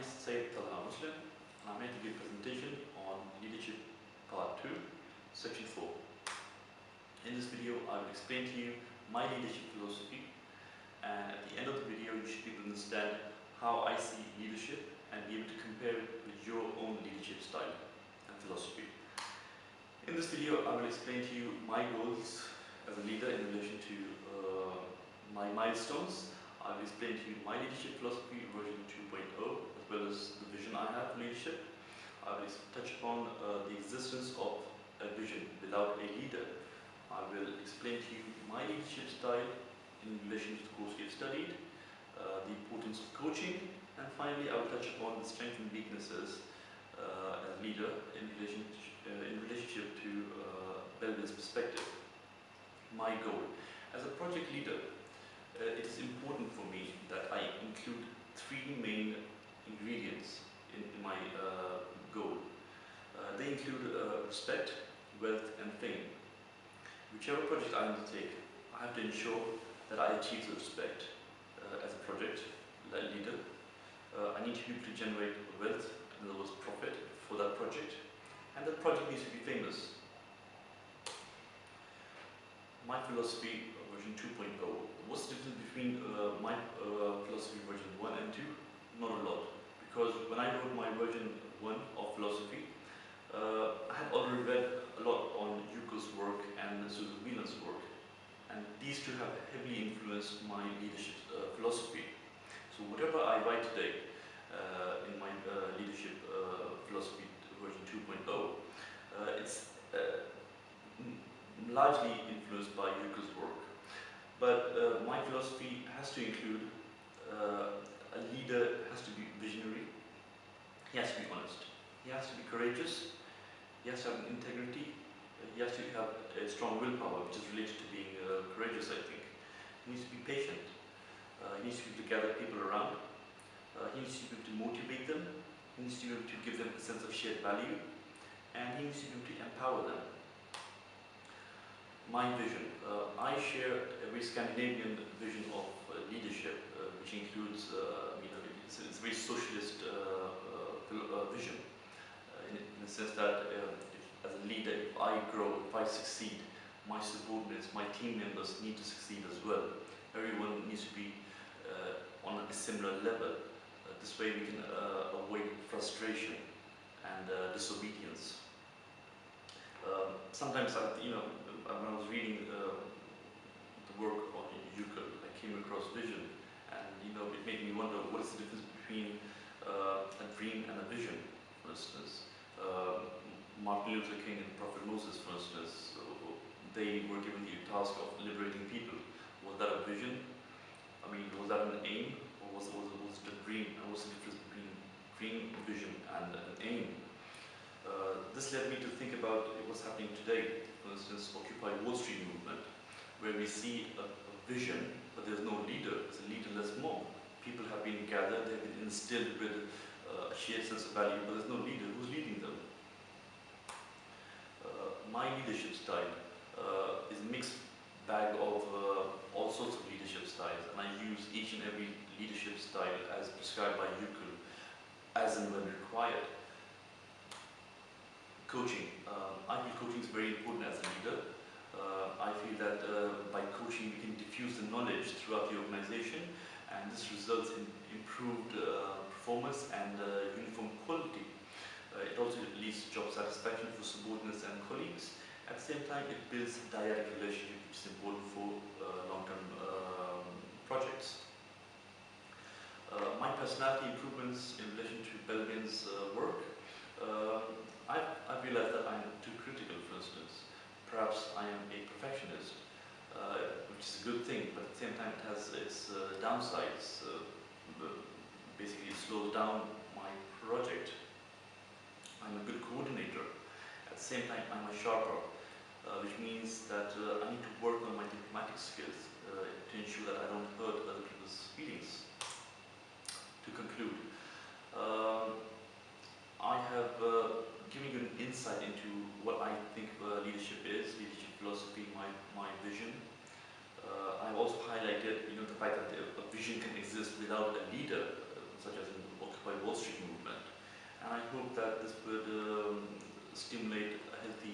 is Sayyid Talha Muslim, and I'm here to give a presentation on Leadership Part 2, Section 4. In this video, I will explain to you my leadership philosophy, and at the end of the video, you should be able to understand how I see leadership and be able to compare it with your own leadership style and philosophy. In this video, I will explain to you my goals as a leader in relation to my milestones. I will explain to you my leadership philosophy version 2.0, as well as the vision I have for leadership. I will touch upon the existence of a vision without a leader. I will explain to you my leadership style in relation to the course we have studied, the importance of coaching, and finally I will touch upon the strengths and weaknesses as a leader in relationship to Belvin's perspective. My goal. As a project leader, it is important for me that I include three main ingredients in my goal. They include respect, wealth, and fame. Whichever project I undertake, I have to ensure that I achieve the respect as a project leader. I need to be able to generate wealth, in other words, profit for that project, and that project needs to be famous. My philosophy version 2.0. What's the difference between my philosophy version 1 and 2? Not a lot. Because when I wrote my version 1 of philosophy, I had already read a lot on Yuko's work and Susan Whelan's work. And these two have heavily influenced my leadership philosophy. So whatever I write today in my leadership philosophy version 2.0, it's largely influenced by Yuko's work. But my philosophy has to include a leader has to be visionary, he has to be honest, he has to be courageous, he has to have integrity, he has to have a strong willpower, which is related to being courageous, I think. He needs to be patient, he needs to be able to gather people around, he needs to be able to motivate them, he needs to be able to give them a sense of shared value, and he needs to be able to empower them. My vision. I share a very Scandinavian vision of leadership, which includes, it's a very socialist vision, in the sense that as a leader, if I grow, if I succeed, my subordinates, my team members need to succeed as well. Everyone needs to be on a similar level. This way we can avoid frustration and disobedience. Sometimes, when I was reading the work on Yuko, I came across vision, and it made me wonder what is the difference between a dream and a vision. For instance, Martin Luther King and Prophet Moses, for instance, they were given the task of liberating people. Was that a vision? I mean, was that an aim, or was it a dream? And what's the difference between dream, vision, and an aim? This led me to think about what's happening today. For instance, Occupy Wall Street movement, where we see a vision, but there's no leader. It's a leaderless mob. People have been gathered, they've been instilled with a shared sense of value, but there's no leader. Who's leading them? My leadership style is a mixed bag of all sorts of leadership styles, and I use each and every leadership style as prescribed by Yuko, as and when required. Coaching. I feel coaching is very important as a leader. I feel that by coaching we can diffuse the knowledge throughout the organization, and this results in improved performance and uniform quality. It also leads to job satisfaction for subordinates and colleagues. At the same time, it builds a dyadic relationship, which is important for long-term projects. My personality improvements in relation to Belvin's work. I realize that I'm too critical, for instance. Perhaps I am a perfectionist, which is a good thing, but at the same time it has its downsides. Basically, it slows down my project. I'm a good coordinator. At the same time, I'm a sharper, which means that I need to work on my diplomatic skills to ensure that I don't hurt other people's feelings. To conclude, I have given you an insight into what I think leadership is, leadership philosophy, my vision. I've also highlighted the fact that a vision can exist without a leader, such as in the Occupy Wall Street that this would stimulate a healthy